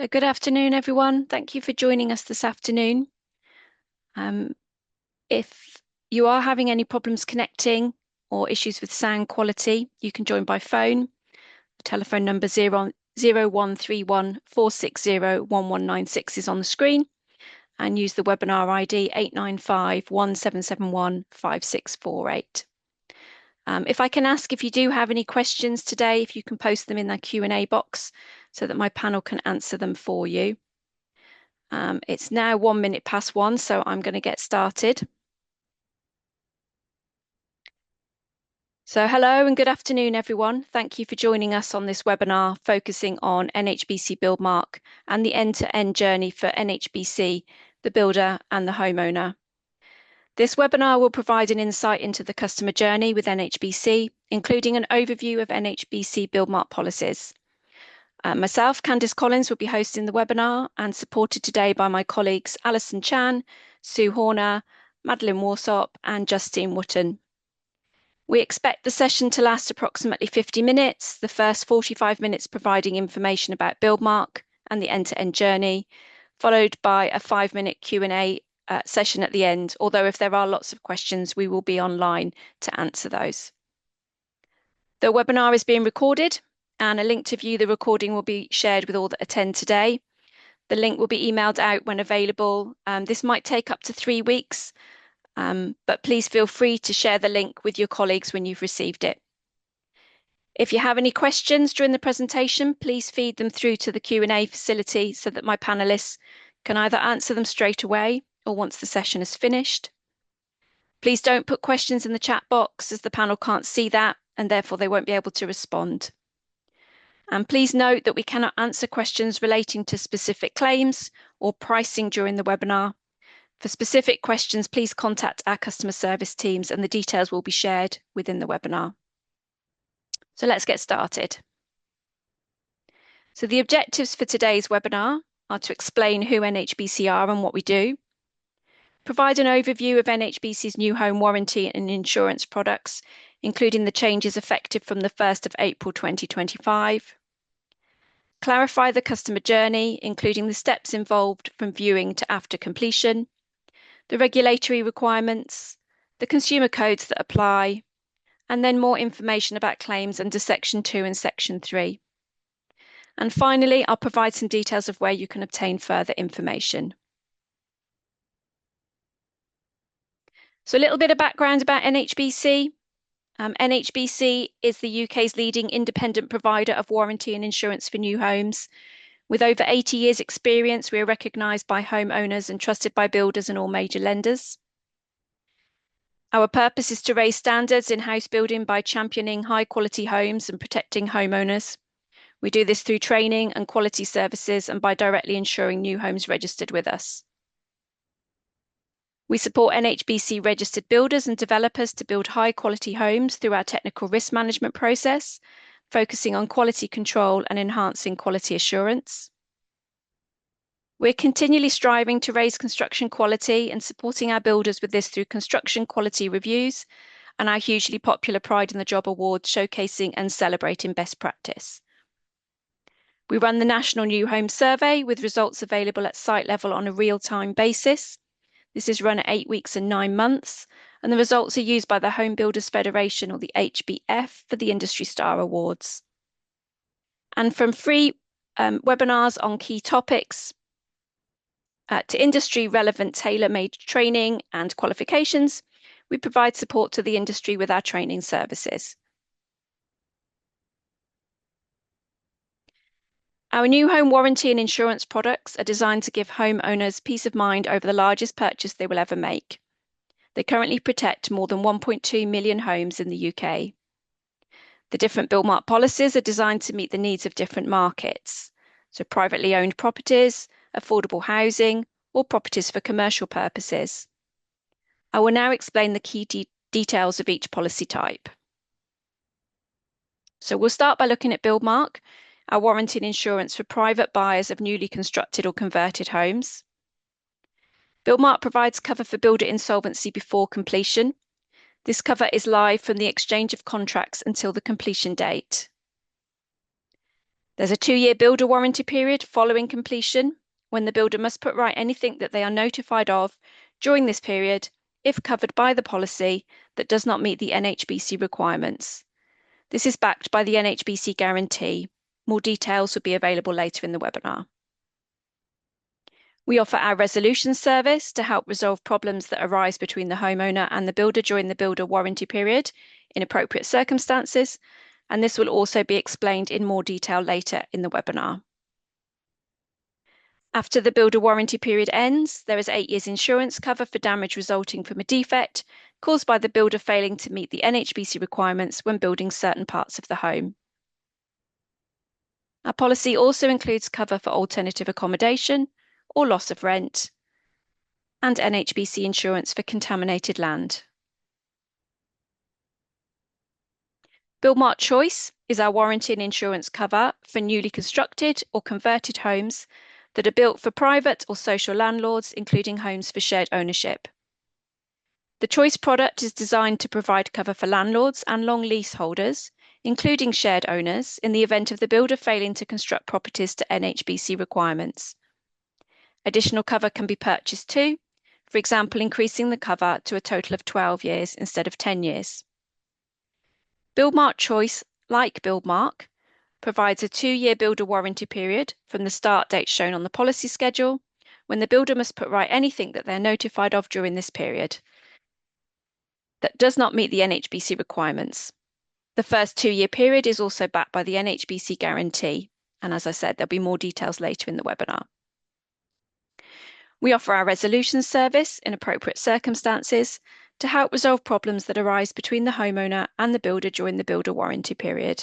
Good afternoon, everyone. Thank you for joining us this afternoon. If you are having any problems connecting or issues with sound quality, you can join by phone. The telephone number 0131 460 1196 is on the screen, and use the webinar ID 895 1771 5648. If I can ask, if you do have any questions today, if you can post them in the Q&A box so that my panel can answer them for you. It's now 1:01, so I'm going to get started. So hello and good afternoon, everyone. Thank you for joining us on this webinar focusing on NHBC Buildmark and the end-to-end journey for NHBC, the builder and the homeowner. This webinar will provide an insight into the customer journey with NHBC, including an overview of NHBC Buildmark policies. Myself, Candice Collins, will be hosting the webinar and supported today by my colleagues Alison Chan, Sue Horner, Madeline Warsop and Justine Wotton. We expect the session to last approximately 50 minutes, the first 45 minutes providing information about Buildmark and the end-to-end journey, followed by a 5-minute Q&A session at the end, although if there are lots of questions, we will be online to answer those. The webinar is being recorded, and a link to view the recording will be shared with all that attend today. The link will be emailed out when available. This might take up to 3 weeks, but please feel free to share the link with your colleagues when you've received it. If you have any questions during the presentation, please feed them through to the Q&A facility so that my panelists can either answer them straight away or once the session is finished. Please don't put questions in the chat box as the panel can't see that and therefore they won't be able to respond. And please note that we cannot answer questions relating to specific claims or pricing during the webinar. For specific questions, please contact our customer service teams and the details will be shared within the webinar. So let's get started. So the objectives for today's webinar are to explain who NHBC are and what we do, provide an overview of NHBC's new home warranty and insurance products, including the changes effective from the 1st of April 2025, clarify the customer journey, including the steps involved from viewing to after completion, the regulatory requirements, the consumer codes that apply, and then more information about claims under Section 2 and Section 3. And finally, I'll provide some details of where you can obtain further information. So a little bit of background about NHBC. NHBC is the UK's leading independent provider of warranty and insurance for new homes. With over 80 years' experience, we are recognised by homeowners and trusted by builders and all major lenders. Our purpose is to raise standards in house building by championing high-quality homes and protecting homeowners. We do this through training and quality services and by directly insuring new homes registered with us. We support NHBC registered builders and developers to build high-quality homes through our technical risk management process, focusing on quality control and enhancing quality assurance. We're continually striving to raise construction quality and supporting our builders with this through construction quality reviews and our hugely popular Pride in the Job Awards, showcasing and celebrating best practice. We run the National New Home Survey with results available at site level on a real-time basis. This is run at 8 weeks and 9 months, and the results are used by the Home Builders Federation or the HBF for the Industry Star Awards. And from free webinars on key topics to industry relevant tailor-made training and qualifications, we provide support to the industry with our training services. Our new home warranty and insurance products are designed to give homeowners peace of mind over the largest purchase they will ever make. They currently protect more than 1.2 million homes in the UK. The different Buildmark policies are designed to meet the needs of different markets, so privately owned properties, affordable housing, or properties for commercial purposes. I will now explain the key details of each policy type. So we'll start by looking at Buildmark, our warranty and insurance for private buyers of newly constructed or converted homes. Buildmark provides cover for builder insolvency before completion. This cover is live from the exchange of contracts until the completion date. There's a 2-year builder warranty period following completion, when the builder must put right anything that they are notified of during this period, if covered by the policy, that does not meet the NHBC requirements. This is backed by the NHBC guarantee. More details will be available later in the webinar. We offer our resolution service to help resolve problems that arise between the homeowner and the builder during the builder warranty period in appropriate circumstances, and this will also be explained in more detail later in the webinar. After the builder warranty period ends, there is 8 years insurance cover for damage resulting from a defect caused by the builder failing to meet the NHBC requirements when building certain parts of the home. Our policy also includes cover for alternative accommodation or loss of rent, and NHBC insurance for contaminated land. Buildmark Choice is our warranty and insurance cover for newly constructed or converted homes that are built for private or social landlords, including homes for shared ownership. The Choice product is designed to provide cover for landlords and long leaseholders, including shared owners, in the event of the builder failing to construct properties to NHBC requirements. Additional cover can be purchased too, for example, increasing the cover to a total of 12 years instead of 10 years. Buildmark Choice, like Buildmark, provides a 2-year builder warranty period from the start date shown on the policy schedule, when the builder must put right anything that they're notified of during this period that does not meet the NHBC requirements. The first 2-year period is also backed by the NHBC guarantee, and as I said, there'll be more details later in the webinar. We offer our resolution service in appropriate circumstances to help resolve problems that arise between the homeowner and the builder during the builder warranty period.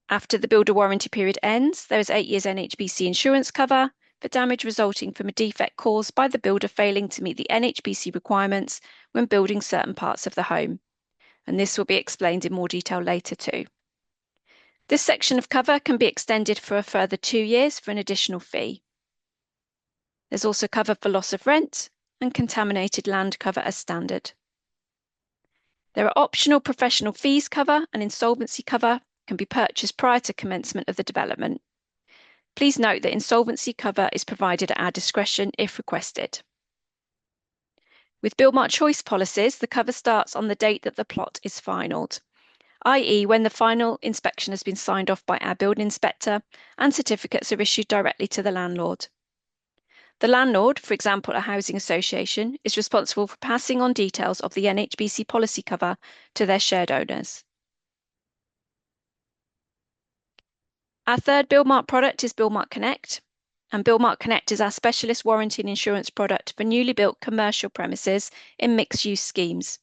After the builder warranty period ends, there is 8 years NHBC insurance cover for damage resulting from a defect caused by the builder failing to meet the NHBC requirements when building certain parts of the home, and this will be explained in more detail later too. This section of cover can be extended for a further 2 years for an additional fee. There's also cover for loss of rent and contaminated land cover as standard. There are optional professional fees cover and insolvency cover can be purchased prior to commencement of the development. Please note that insolvency cover is provided at our discretion if requested. With Buildmark Choice policies, the cover starts on the date that the plot is finalled, i.e. when the final inspection has been signed off by our building inspector and certificates are issued directly to the landlord. The landlord, for example, a housing association, is responsible for passing on details of the NHBC policy cover to their shared owners. Our third Buildmark product is Buildmark Connect, and Buildmark Connect is our specialist warranty and insurance product for newly built commercial premises in mixed-use schemes,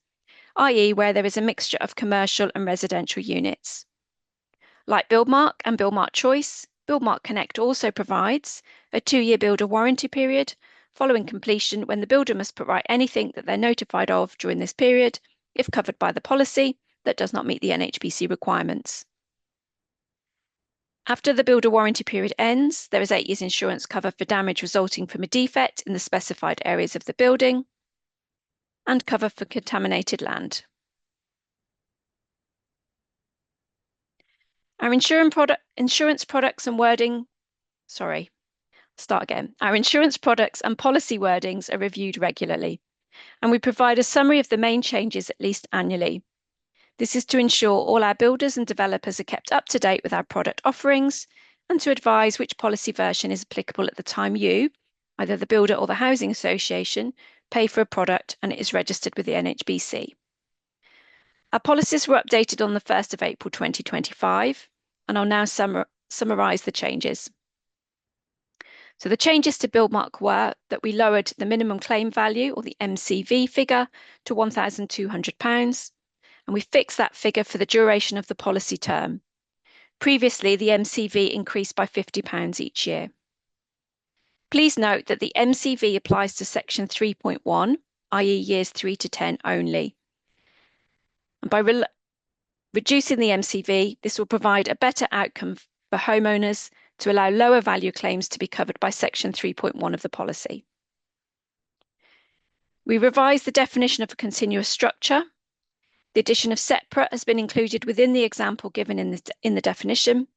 i.e. where there is a mixture of commercial and residential units. Like Buildmark and Buildmark Choice, Buildmark Connect also provides a 2-year builder warranty period following completion, when the builder must put right anything that they're notified of during this period, if covered by the policy, that does not meet the NHBC requirements. After the builder warranty period ends, there is 8 years insurance cover for damage resulting from a defect in the specified areas of the building and cover for contaminated land. Our insurance products and wording, Our insurance products and policy wordings are reviewed regularly, and we provide a summary of the main changes at least annually. This is to ensure all our builders and developers are kept up to date with our product offerings and to advise which policy version is applicable at the time you, either the builder or the housing association, pay for a product and it is registered with the NHBC. Our policies were updated on the 1st of April 2025, and I'll now summarise the changes. So the changes to Buildmark were that we lowered the minimum claim value, or the MCV figure, to £1,200, and we fixed that figure for the duration of the policy term. Previously, the MCV increased by £50 each year. Please note that the MCV applies to section 3.1, i.e. years 3 to 10 only. And by reducing the MCV, this will provide a better outcome for homeowners to allow lower value claims to be covered by section 3.1 of the policy. We revised the definition of a continuous structure. The addition of separate has been included within the example given in the definition,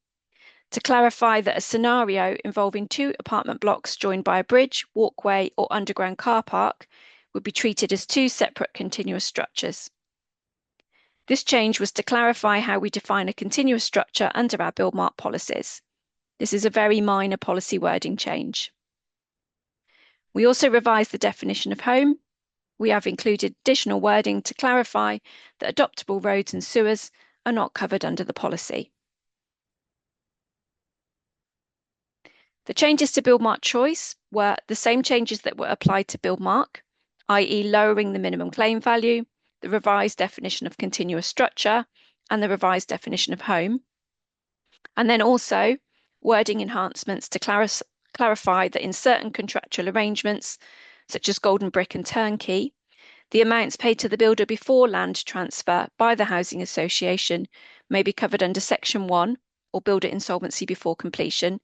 to clarify that a scenario involving two apartment blocks joined by a bridge, walkway, or underground car park would be treated as two separate continuous structures. This change was to clarify how we define a continuous structure under our Buildmark policies. This is a very minor policy wording change. We also revised the definition of home. We have included additional wording to clarify that adoptable roads and sewers are not covered under the policy. The changes to Buildmark Choice were the same changes that were applied to Buildmark, i.e. lowering the minimum claim value, the revised definition of continuous structure, and the revised definition of home. And then also wording enhancements to clarify that in certain contractual arrangements, such as golden brick and turnkey, the amounts paid to the builder before land transfer by the housing association may be covered under Section 1 or builder insolvency before completion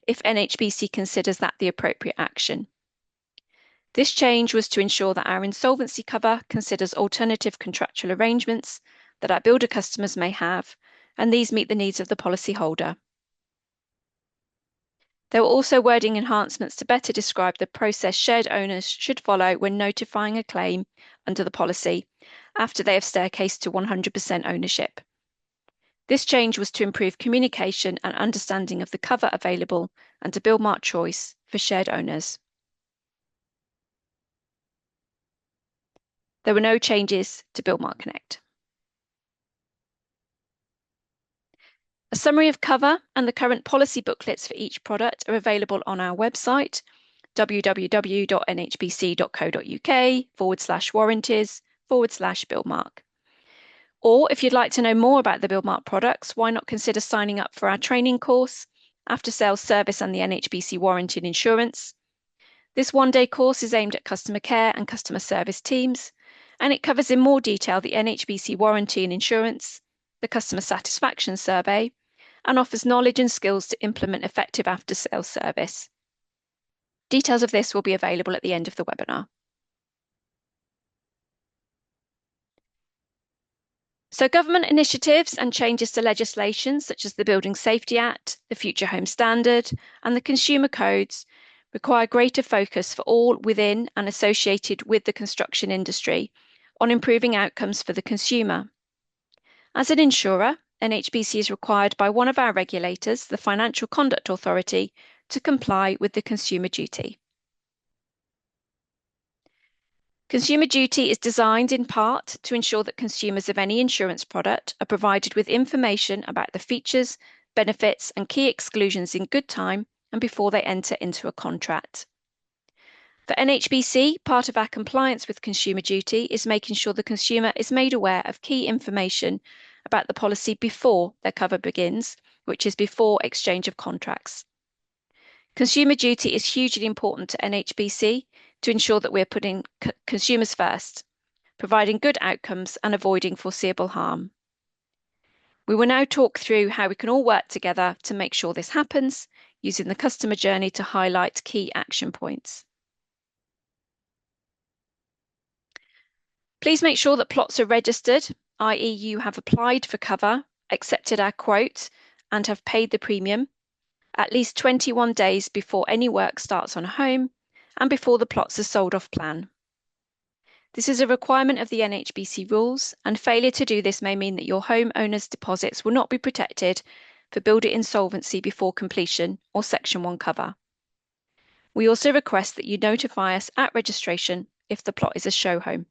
if NHBC considers that the appropriate action. This change was to ensure that our insolvency cover considers alternative contractual arrangements that our builder customers may have, and these meet the needs of the policyholder. There were also wording enhancements to better describe the process shared owners should follow when notifying a claim under the policy after they have staircased to 100% ownership. This change was to improve communication and understanding of the cover available under Buildmark Choice for shared owners. There were no changes to Buildmark Connect. A summary of cover and the current policy booklets for each product are available on our website, www.nhbc.co.uk/warranties/Buildmark. Or if you'd like to know more about the Buildmark products, why not consider signing up for our training course, After Sales Service and the NHBC Warranty and Insurance. This one-day course is aimed at customer care and customer service teams, and it covers in more detail the NHBC Warranty and Insurance, the Customer Satisfaction Survey, and offers knowledge and skills to implement effective after-sales service. Details of this will be available at the end of the webinar. So government initiatives and changes to legislation such as the Building Safety Act, the Future Home Standard, and the Consumer Codes require greater focus for all within and associated with the construction industry on improving outcomes for the consumer. As an insurer, NHBC is required by one of our regulators, the Financial Conduct Authority, to comply with the Consumer Duty. Consumer Duty is designed in part to ensure that consumers of any insurance product are provided with information about the features, benefits, and key exclusions in good time and before they enter into a contract. For NHBC, part of our compliance with Consumer Duty is making sure the consumer is made aware of key information about the policy before their cover begins, which is before exchange of contracts. Consumer Duty is hugely important to NHBC to ensure that we're putting consumers first, providing good outcomes and avoiding foreseeable harm. We will now talk through how we can all work together to make sure this happens, using the customer journey to highlight key action points. Please make sure that plots are registered, i.e. you have applied for cover, accepted our quote, and have paid the premium at least 21 days before any work starts on a home and before the plots are sold off plan. This is a requirement of the NHBC rules, and failure to do this may mean that your homeowner's deposits will not be protected for builder insolvency before completion or Section 1 cover. We also request that you notify us at registration if the plot is a show home.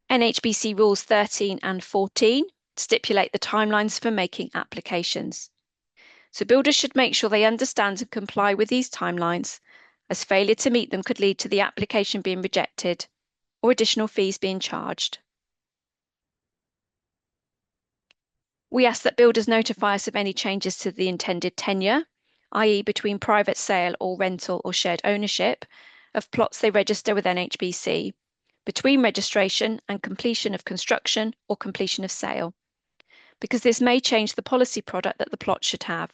NHBC Rules 13 and 14 stipulate the timelines for making applications. So builders should make sure they understand and comply with these timelines, as failure to meet them could lead to the application being rejected or additional fees being charged. We ask that builders notify us of any changes to the intended tenure, i.e. between private sale or rental or shared ownership of plots they register with NHBC, between registration and completion of construction or completion of sale, because this may change the policy product that the plot should have.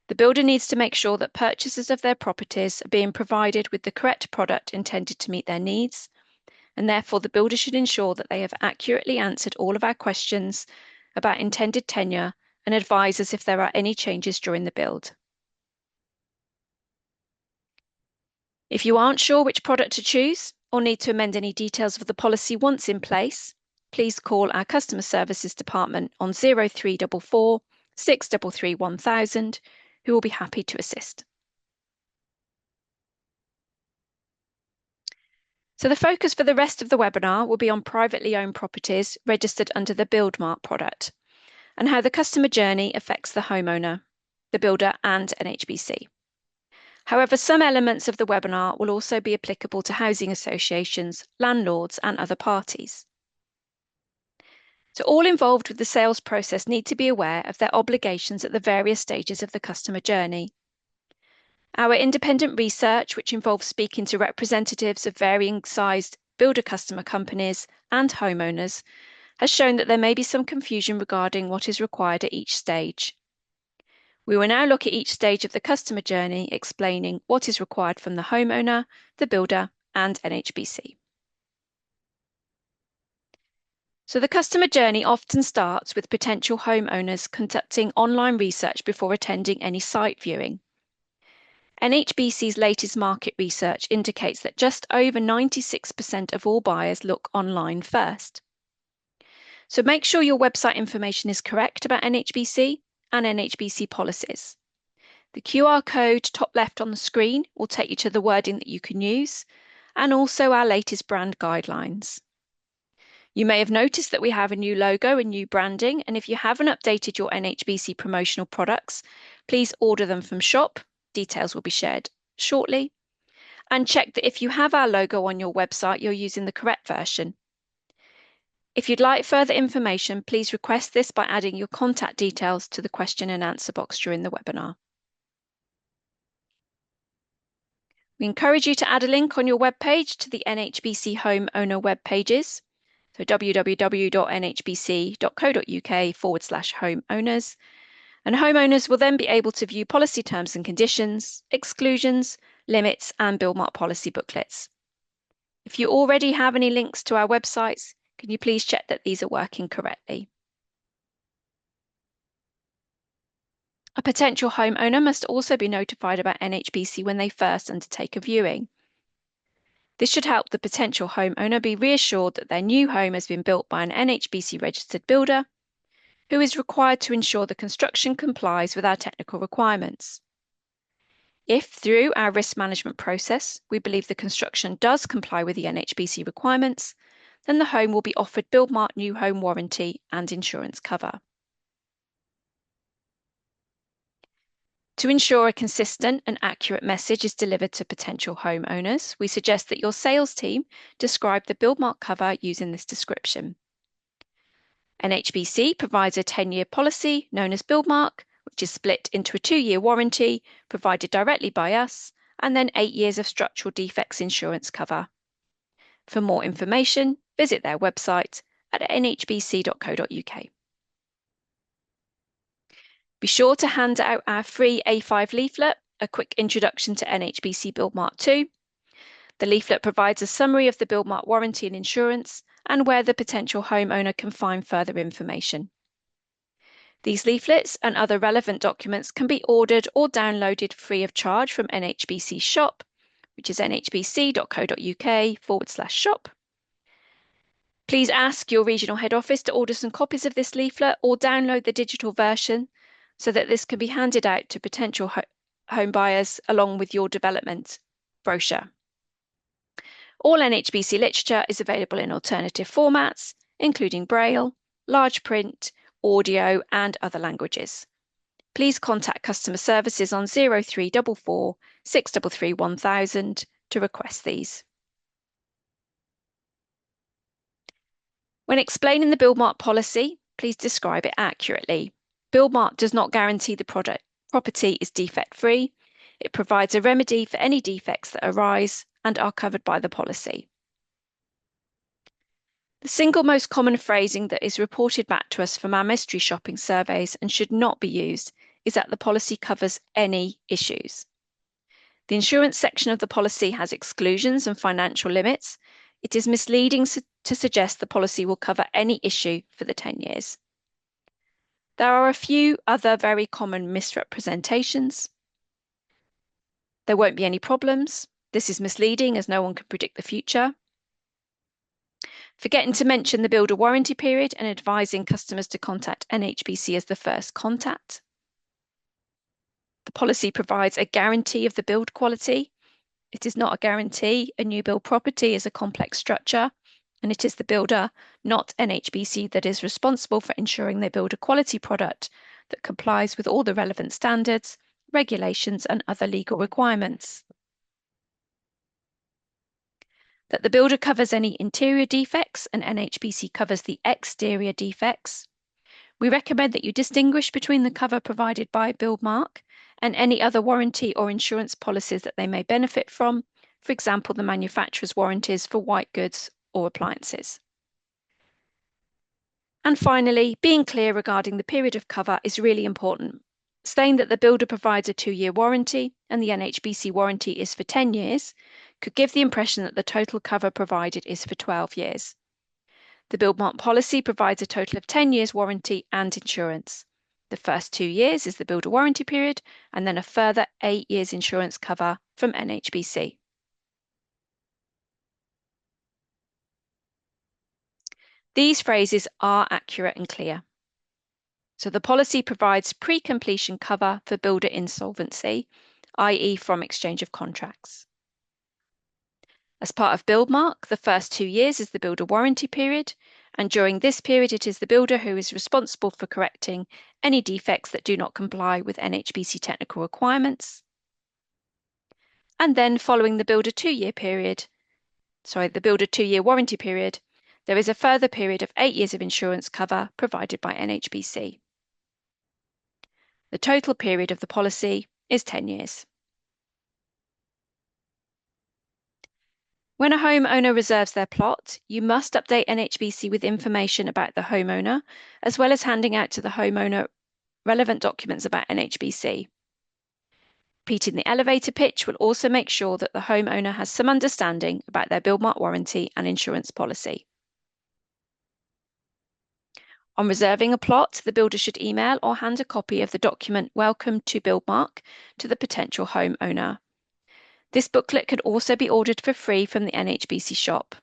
The builder needs to make sure that purchasers of their properties are being provided with the correct product intended to meet their needs, and therefore the builder should ensure that they have accurately answered all of our questions about intended tenure and advise us if there are any changes during the build. If you aren't sure which product to choose or need to amend any details of the policy once in place, please call our customer services department on 0344 633 1000, who will be happy to assist. So the focus for the rest of the webinar will be on privately owned properties registered under the Buildmark product and how the customer journey affects the homeowner, the builder, and NHBC. However, some elements of the webinar will also be applicable to housing associations, landlords, and other parties. So all involved with the sales process need to be aware of their obligations at the various stages of the customer journey. Our independent research, which involves speaking to representatives of varying sized builder customer companies and homeowners, has shown that there may be some confusion regarding what is required at each stage. We will now look at each stage of the customer journey, explaining what is required from the homeowner, the builder, and NHBC. So the customer journey often starts with potential homeowners conducting online research before attending any site viewing. NHBC's latest market research indicates that just over 96% of all buyers look online first. So make sure your website information is correct about NHBC and NHBC policies. The QR code top left on the screen will take you to the wording that you can use and also our latest brand guidelines. You may have noticed that we have a new logo and new branding, and if you haven't updated your NHBC promotional products, please order them from shop. Details will be shared shortly. And check that if you have our logo on your website, you're using the correct version. If you'd like further information, please request this by adding your contact details to the question and answer box during the webinar. We encourage you to add a link on your webpage to the NHBC homeowner web pages, so www.nhbc.co.uk/homeowners, and homeowners will then be able to view policy terms and conditions, exclusions, limits, and Buildmark policy booklets. If you already have any links to our websites, can you please check that these are working correctly? A potential homeowner must also be notified about NHBC when they first undertake a viewing. This should help the potential homeowner be reassured that their new home has been built by an NHBC registered builder who is required to ensure the construction complies with our technical requirements. If through our risk management process, we believe the construction does comply with the NHBC requirements, then the home will be offered Buildmark new home warranty and insurance cover. To ensure a consistent and accurate message is delivered to potential homeowners, we suggest that your sales team describe the Buildmark cover using this description. NHBC provides a 10-year policy known as Buildmark, which is split into a 2-year warranty provided directly by us, and then 8 years of structural defects insurance cover. For more information, visit their website at nhbc.co.uk. Be sure to hand out our free A5 leaflet, a quick introduction to NHBC Buildmark 2. The leaflet provides a summary of the Buildmark warranty and insurance and where the potential homeowner can find further information. These leaflets and other relevant documents can be ordered or downloaded free of charge from NHBC shop, which is nhbc.co.uk/shop. Please ask your regional head office to order some copies of this leaflet or download the digital version so that this can be handed out to potential home buyers along with your development brochure. All NHBC literature is available in alternative formats, including Braille, large print, audio, and other languages. Please contact customer services on 0344 633 1000 to request these. When explaining the Buildmark policy, please describe it accurately. Buildmark does not guarantee the property is defect-free. It provides a remedy for any defects that arise and are covered by the policy. The single most common phrasing that is reported back to us from our mystery shopping surveys and should not be used is that the policy covers any issues. The insurance section of the policy has exclusions and financial limits. It is misleading to suggest the policy will cover any issue for the 10 years. There are a few other very common misrepresentations. There won't be any problems. This is misleading as no one can predict the future. Forgetting to mention the builder warranty period and advising customers to contact NHBC as the first contact. The policy provides a guarantee of the build quality. It is not a guarantee. A new build property is a complex structure, and it is the builder, not NHBC, that is responsible for ensuring they build a quality product that complies with all the relevant standards, regulations, and other legal requirements. That the builder covers any interior defects and NHBC covers the exterior defects. We recommend that you distinguish between the cover provided by Buildmark and any other warranty or insurance policies that they may benefit from, for example, the manufacturer's warranties for white goods or appliances. And finally, being clear regarding the period of cover is really important. Saying that the builder provides a 2-year warranty and the NHBC warranty is for 10 years could give the impression that the total cover provided is for 12 years. The Buildmark policy provides a total of 10 years warranty and insurance. The first 2 years is the builder warranty period, and then a further 8 years insurance cover from NHBC. These phrases are accurate and clear. So the policy provides pre-completion cover for builder insolvency, i.e. from exchange of contracts. As part of Buildmark, the first 2 years is the builder warranty period, and during this period it is the builder who is responsible for correcting any defects that do not comply with NHBC technical requirements. And then following the builder 2-year warranty period, there is a further period of 8 years of insurance cover provided by NHBC. The total period of the policy is 10 years. When a homeowner reserves their plot, you must update NHBC with information about the homeowner, as well as handing out to the homeowner relevant documents about NHBC. Repeating the elevator pitch will also make sure that the homeowner has some understanding about their Buildmark warranty and insurance policy. On reserving a plot, the builder should email or hand a copy of the document Welcome to Buildmark to the potential homeowner. This booklet can also be ordered for free from the NHBC shop.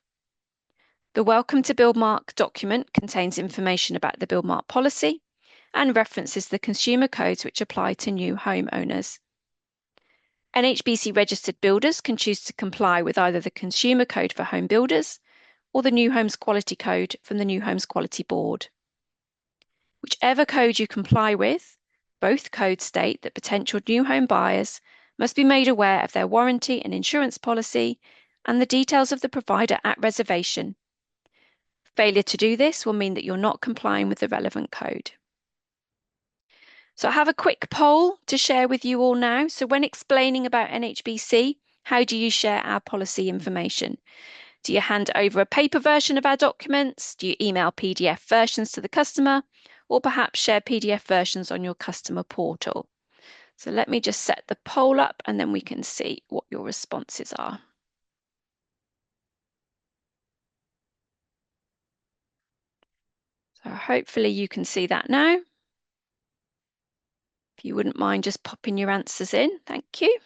The Welcome to Buildmark document contains information about the Buildmark policy and references the consumer codes which apply to new homeowners. NHBC registered builders can choose to comply with either the consumer code for home builders or the New Homes Quality Code from the New Homes Quality Board. Whichever code you comply with, both codes state that potential new home buyers must be made aware of their warranty and insurance policy and the details of the provider at reservation. Failure to do this will mean that you're not complying with the relevant code. So I have a quick poll to share with you all now. So when explaining about NHBC, how do you share our policy information? Do you hand over a paper version of our documents? Do you email PDF versions to the customer? Or perhaps share PDF versions on your customer portal? So let me just set the poll up and then we can see what your responses are. So hopefully you can see that now. If you wouldn't mind just popping your answers in, thank you.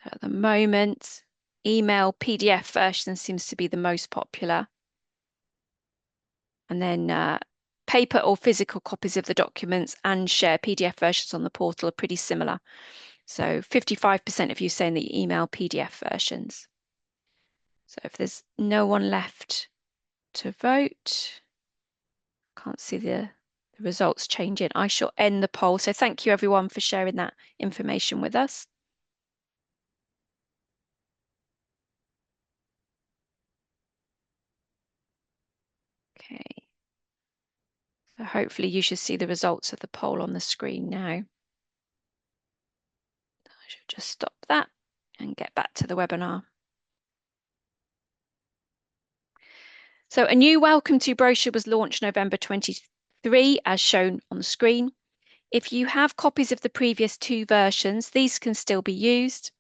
At the moment, email PDF version seems to be the most popular. And then paper or physical copies of the documents and share PDF versions on the portal are pretty similar. So 55% of you saying that you email PDF versions. So if there's no one left to vote, can't see the results changing, I shall end the poll. So thank you everyone for sharing that information with us. Okay. So hopefully you should see the results of the poll on the screen now. I should just stop that and get back to the webinar. So a new Welcome to brochure was launched November 23, as shown on the screen. If you have copies of the previous two versions, these can still be used.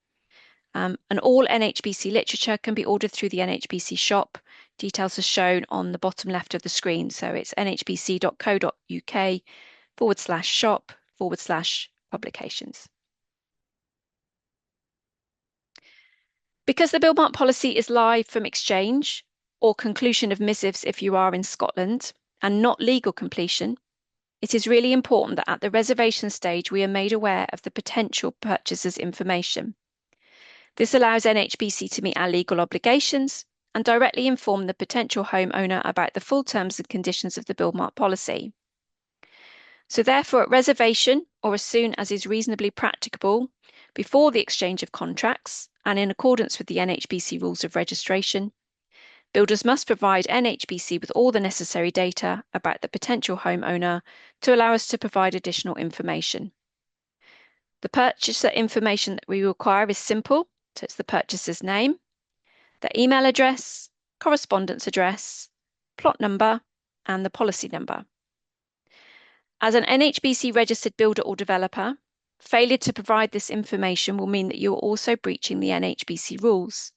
And all NHBC literature can be ordered through the NHBC shop. Details are shown on the bottom left of the screen. So it's nhbc.co.uk/shop/publications. Because the Buildmark policy is live from exchange or conclusion of missives if you are in Scotland and not legal completion, it is really important that at the reservation stage we are made aware of the potential purchaser's information. This allows NHBC to meet our legal obligations and directly inform the potential homeowner about the full terms and conditions of the Buildmark policy. So therefore, at reservation, or as soon as is reasonably practicable, before the exchange of contracts, and in accordance with the NHBC rules of registration, builders must provide NHBC with all the necessary data about the potential homeowner to allow us to provide additional information. The purchaser information that we require is simple, so it's the purchaser's name, their email address, correspondence address, plot number, and the policy number. As an NHBC registered builder or developer, failure to provide this information will mean that you are also breaching the NHBC rules.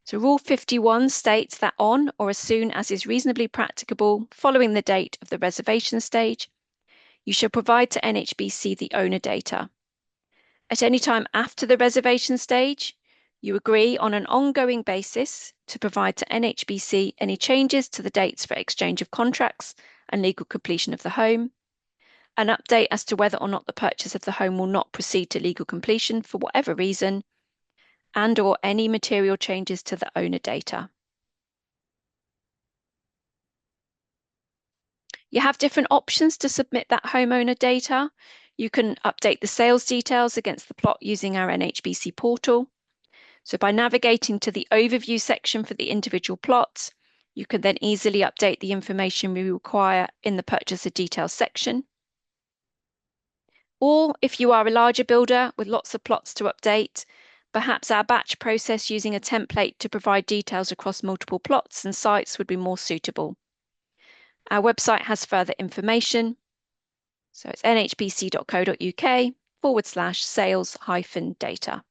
So Rule 51 states that on or as soon as is reasonably practicable following the date of the reservation stage, you shall provide to NHBC the owner data. At any time after the reservation stage, you agree on an ongoing basis to provide to NHBC any changes to the dates for exchange of contracts and legal completion of the home, an update as to whether or not the purchase of the home will not proceed to legal completion for whatever reason, and or any material changes to the owner data. You have different options to submit that homeowner data. You can update the sales details against the plot using our NHBC portal. So by navigating to the overview section for the individual plots, you can then easily update the information we require in the purchaser details section. Or if you are a larger builder with lots of plots to update, perhaps our batch process using a template to provide details across multiple plots and sites would be more suitable. Our website has further information. So it's nhbc.co.uk/sales-data.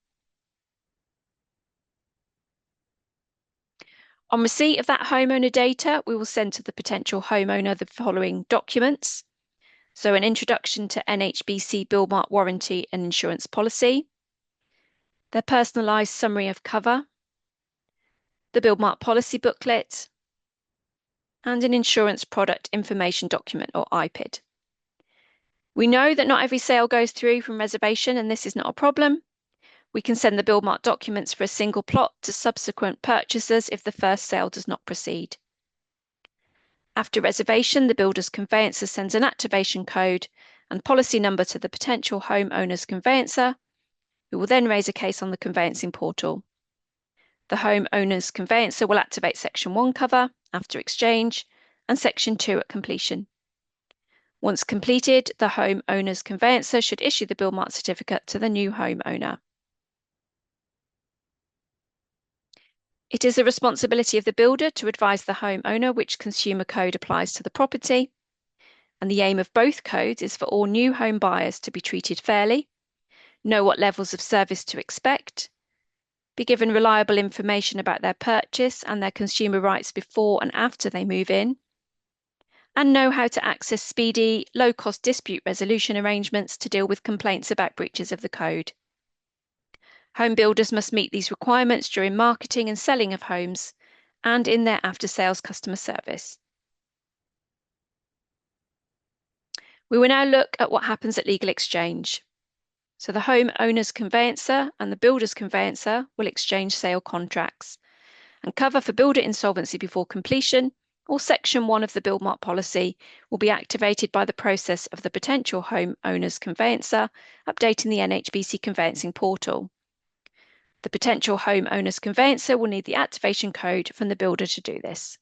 On receipt of that homeowner data, we will send to the potential homeowner the following documents. So an introduction to NHBC Buildmark warranty and insurance policy, their personalised summary of cover, the Buildmark policy booklet, and an insurance product information document or IPID. We know that not every sale goes through from reservation, and this is not a problem. We can send the Buildmark documents for a single plot to subsequent purchasers if the first sale does not proceed. After reservation, the builder's conveyancer sends an activation code and policy number to the potential homeowner's conveyancer, who will then raise a case on the conveyancing portal. The homeowner's conveyancer will activate Section 1 cover after exchange and Section 2 at completion. Once completed, the homeowner's conveyancer should issue the Buildmark certificate to the new homeowner. It is the responsibility of the builder to advise the homeowner which consumer code applies to the property, and the aim of both codes is for all new home buyers to be treated fairly, know what levels of service to expect, be given reliable information about their purchase and their consumer rights before and after they move in, and know how to access speedy, low-cost dispute resolution arrangements to deal with complaints about breaches of the code. Home builders must meet these requirements during marketing and selling of homes and in their after-sales customer service. We will now look at what happens at legal exchange. So the homeowner's conveyancer and the builder's conveyancer will exchange sale contracts, and cover for builder insolvency before completion or Section 1 of the Buildmark policy will be activated by the process of the potential homeowner's conveyancer updating the NHBC conveyancing portal. The potential homeowner's conveyancer will need the activation code from the builder to do this.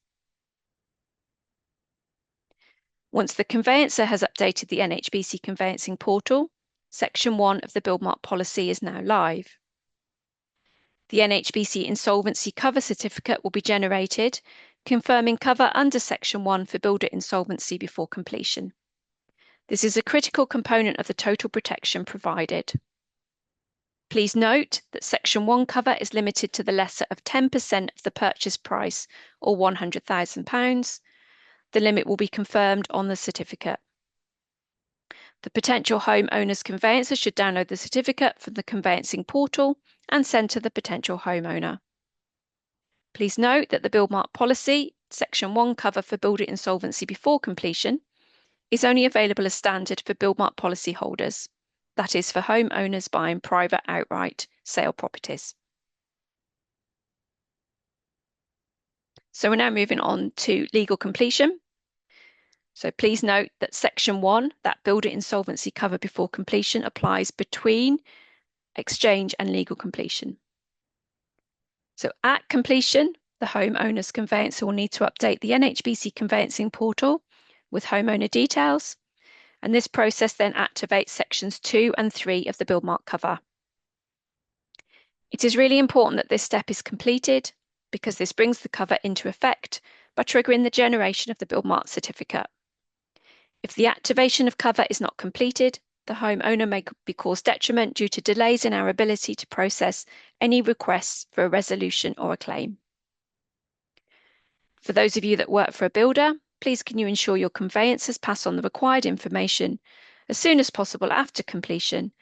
Once the conveyancer has updated the NHBC conveyancing portal, Section 1 of the Buildmark policy is now live. The NHBC insolvency cover certificate will be generated confirming cover under Section 1 for builder insolvency before completion. This is a critical component of the total protection provided. Please note that Section 1 cover is limited to the lesser of 10% of the purchase price or £100,000. The limit will be confirmed on the certificate. The potential homeowner's conveyancer should download the certificate from the conveyancing portal and send to the potential homeowner. Please note that the Buildmark policy, Section 1 cover for builder insolvency before completion, is only available as standard for Buildmark policy holders, that is for homeowners buying private outright sale properties. So we're now moving on to legal completion. So please note that Section 1, that builder insolvency cover before completion, applies between exchange and legal completion. So at completion, the homeowner's conveyancer will need to update the NHBC conveyancing portal with homeowner details, and this process then activates Sections 2 and 3 of the Buildmark cover. It is really important that this step is completed because this brings the cover into effect by triggering the generation of the Buildmark certificate. If the activation of cover is not completed, the homeowner may be caused detriment due to delays in our ability to process any requests for a resolution or a claim. For those of you that work for a builder, please can you ensure your conveyancers pass on the required information as soon as possible after completion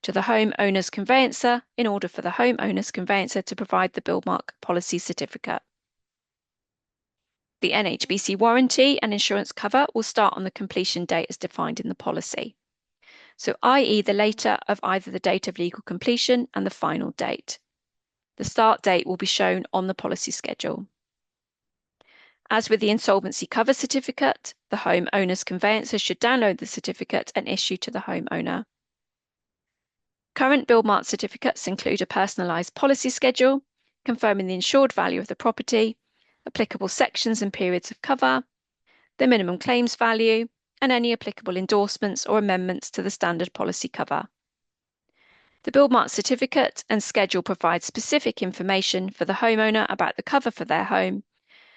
to the homeowner's conveyancer in order for the homeowner's conveyancer to provide the Buildmark policy certificate. The NHBC warranty and insurance cover will start on the completion date as defined in the policy. So i.e. the later of either the date of legal completion and the final date. The start date will be shown on the policy schedule. As with the insolvency cover certificate, the homeowner's conveyancer should download the certificate and issue to the homeowner. Current Buildmark certificates include a personalised policy schedule, confirming the insured value of the property, applicable sections and periods of cover, the minimum claims value, and any applicable endorsements or amendments to the standard policy cover. The Buildmark certificate and schedule provide specific information for the homeowner about the cover for their home,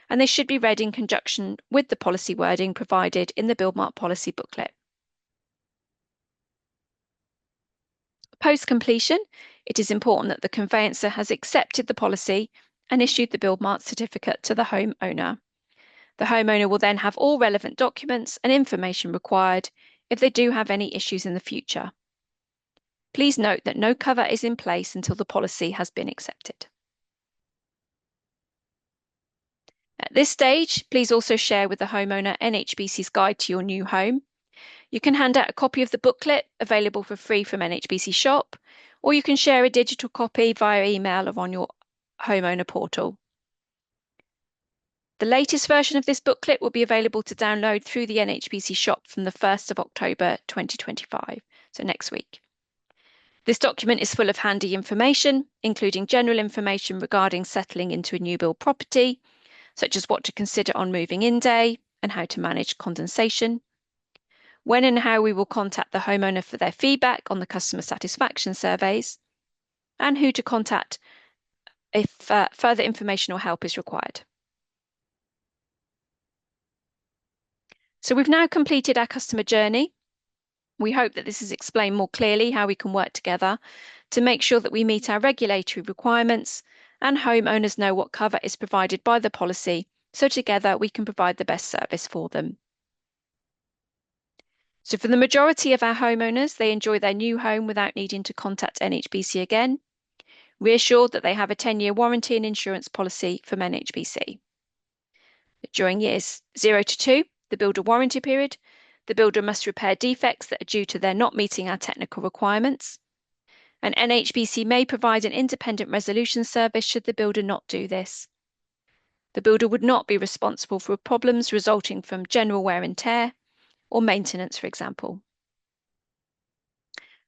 and they should be read in conjunction with the policy wording provided in the Buildmark policy booklet. Post-completion, it is important that the conveyancer has accepted the policy and issued the Buildmark certificate to the homeowner. The homeowner will then have all relevant documents and information required if they do have any issues in the future. Please note that no cover is in place until the policy has been accepted. At this stage, please also share with the homeowner NHBC's guide to your new home. You can hand out a copy of the booklet available for free from NHBC Shop, or you can share a digital copy via email or on your homeowner portal. The latest version of this booklet will be available to download through the NHBC Shop from the 1st of October 2025, so next week. This document is full of handy information, including general information regarding settling into a new build property, such as what to consider on moving in day and how to manage condensation, when and how we will contact the homeowner for their feedback on the customer satisfaction surveys, and who to contact if further information or help is required. So we've now completed our customer journey. We hope that this has explained more clearly how we can work together to make sure that we meet our regulatory requirements and homeowners know what cover is provided by the policy, so together we can provide the best service for them. So for the majority of our homeowners, they enjoy their new home without needing to contact NHBC again, reassured that they have a 10-year warranty and insurance policy from NHBC. During years 0 to 2, the builder warranty period, the builder must repair defects that are due to their not meeting our technical requirements, and NHBC may provide an independent resolution service should the builder not do this. The builder would not be responsible for problems resulting from general wear and tear, or maintenance, for example.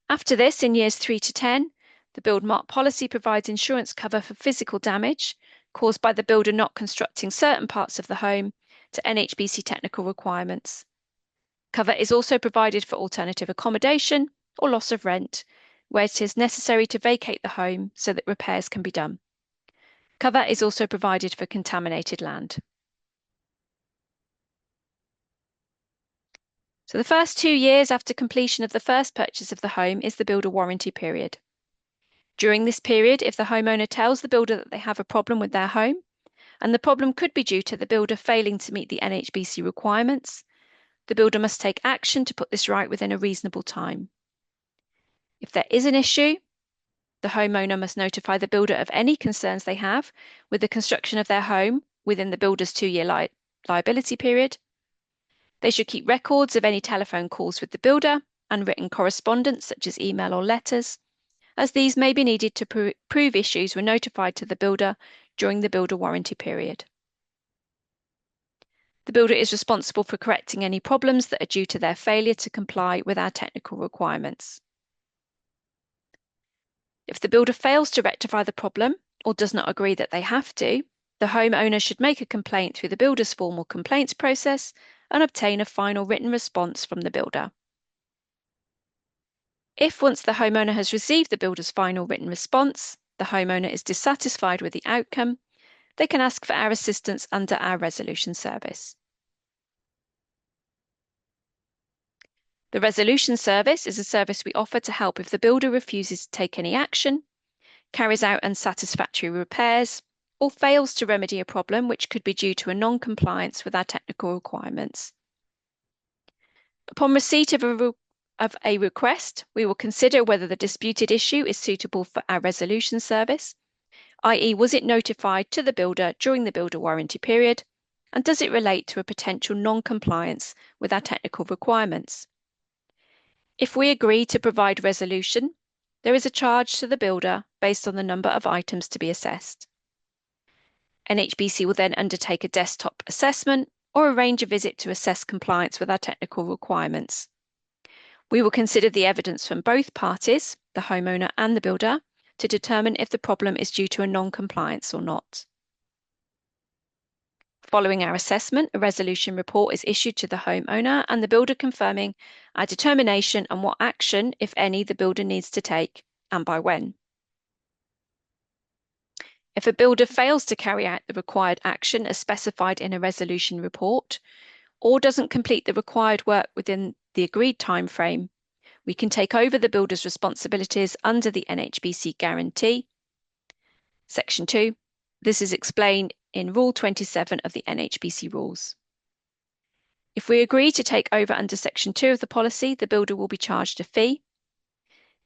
After this, in years 3 to 10, the Buildmark policy provides insurance cover for physical damage caused by the builder not constructing certain parts of the home to NHBC technical requirements. Cover is also provided for alternative accommodation or loss of rent, where it is necessary to vacate the home so that repairs can be done. Cover is also provided for contaminated land. So the first 2 years after completion of the first purchase of the home is the builder warranty period. During this period, if the homeowner tells the builder that they have a problem with their home, and the problem could be due to the builder failing to meet the NHBC requirements, the builder must take action to put this right within a reasonable time. If there is an issue, the homeowner must notify the builder of any concerns they have with the construction of their home within the builder's 2-year liability period. They should keep records of any telephone calls with the builder and written correspondence such as email or letters, as these may be needed to prove issues were notified to the builder during the builder warranty period. The builder is responsible for correcting any problems that are due to their failure to comply with our technical requirements. If the builder fails to rectify the problem or does not agree that they have to, the homeowner should make a complaint through the builder's formal complaints process and obtain a final written response from the builder. If once the homeowner has received the builder's final written response, the homeowner is dissatisfied with the outcome, they can ask for our assistance under our resolution service. The resolution service is a service we offer to help if the builder refuses to take any action, carries out unsatisfactory repairs, or fails to remedy a problem which could be due to a non-compliance with our technical requirements. Upon receipt of a request, we will consider whether the disputed issue is suitable for our resolution service, i.e. was it notified to the builder during the builder warranty period, and does it relate to a potential non-compliance with our technical requirements. If we agree to provide resolution, there is a charge to the builder based on the number of items to be assessed. NHBC will then undertake a desktop assessment or arrange a visit to assess compliance with our technical requirements. We will consider the evidence from both parties, the homeowner and the builder, to determine if the problem is due to a non-compliance or not. Following our assessment, a resolution report is issued to the homeowner and the builder confirming our determination on what action, if any, the builder needs to take and by when. If a builder fails to carry out the required action as specified in a resolution report or doesn't complete the required work within the agreed time frame, we can take over the builder's responsibilities under the NHBC guarantee. Section 2. This is explained in Rule 27 of the NHBC rules. If we agree to take over under Section 2 of the policy, the builder will be charged a fee.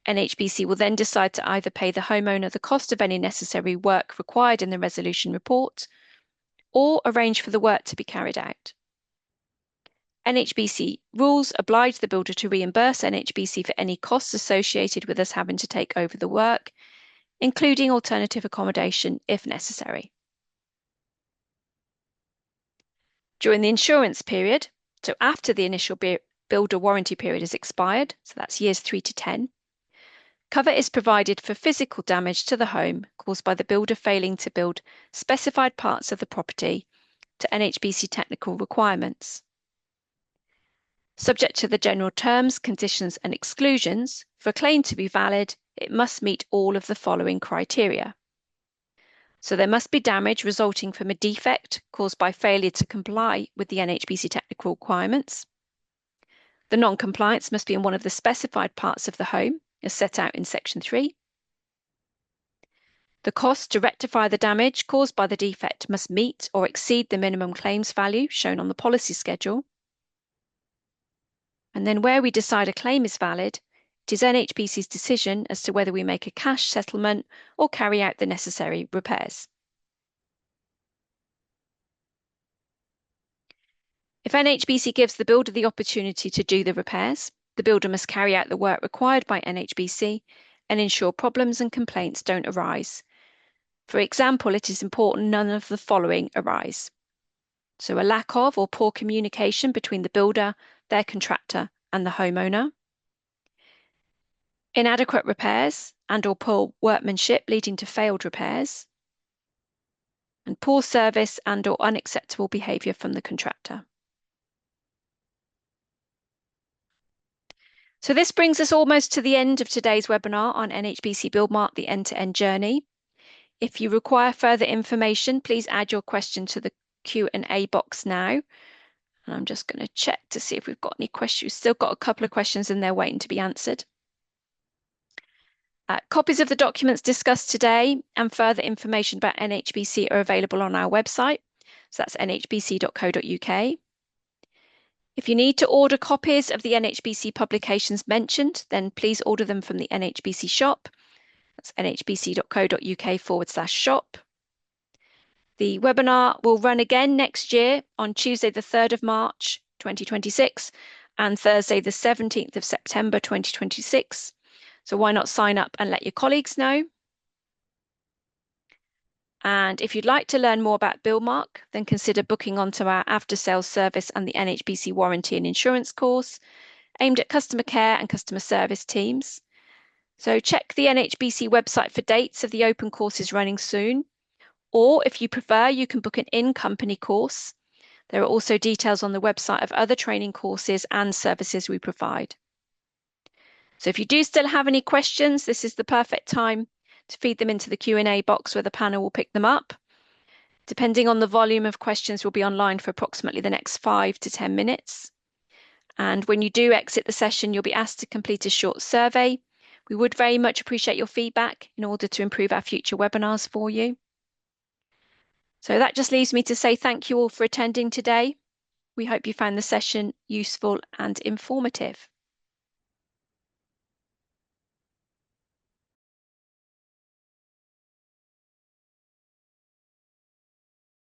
NHBC will then decide to either pay the homeowner the cost of any necessary work required in the resolution report or arrange for the work to be carried out. NHBC rules oblige the builder to reimburse NHBC for any costs associated with us having to take over the work, including alternative accommodation if necessary. During the insurance period, so after the initial builder warranty period has expired, so that's years 3 to 10, cover is provided for physical damage to the home caused by the builder failing to build specified parts of the property to NHBC technical requirements. Subject to the general terms, conditions and exclusions, for a claim to be valid, it must meet all of the following criteria. So there must be damage resulting from a defect caused by failure to comply with the NHBC technical requirements. The non-compliance must be in one of the specified parts of the home, as set out in Section 3. The cost to rectify the damage caused by the defect must meet or exceed the minimum claims value shown on the policy schedule. And then where we decide a claim is valid, it is NHBC's decision as to whether we make a cash settlement or carry out the necessary repairs. If NHBC gives the builder the opportunity to do the repairs, the builder must carry out the work required by NHBC and ensure problems and complaints don't arise. For example, it is important none of the following arise. So a lack of or poor communication between the builder, their contractor, and the homeowner. Inadequate repairs and or poor workmanship leading to failed repairs. And poor service and or unacceptable behaviour from the contractor. So this brings us almost to the end of today's webinar on NHBC Buildmark, the end-to-end journey. If you require further information, please add your question to the Q&A box now. And I'm just going to check to see if we've got any questions. We've still got a couple of questions in there waiting to be answered. Copies of the documents discussed today and further information about NHBC are available on our website. So that's nhbc.co.uk. If you need to order copies of the NHBC publications mentioned, then please order them from the NHBC shop. That's nhbc.co.uk/shop. The webinar will run again next year on Tuesday, the 3rd of March, 2026, and Thursday, the 17th of September, 2026. So why not sign up and let your colleagues know? And if you'd like to learn more about Buildmark, then consider booking onto our after-sales service and the NHBC warranty and insurance course, aimed at customer care and customer service teams. So check the NHBC website for dates of the open courses running soon. Or if you prefer, you can book an in-company course. There are also details on the website of other training courses and services we provide. So if you do still have any questions, this is the perfect time to feed them into the Q&A box where the panel will pick them up. Depending on the volume of questions, we'll be online for approximately the next 5 to 10 minutes. And when you do exit the session, you'll be asked to complete a short survey. We would very much appreciate your feedback in order to improve our future webinars for you. So that just leaves me to say thank you all for attending today. We hope you found the session useful and informative.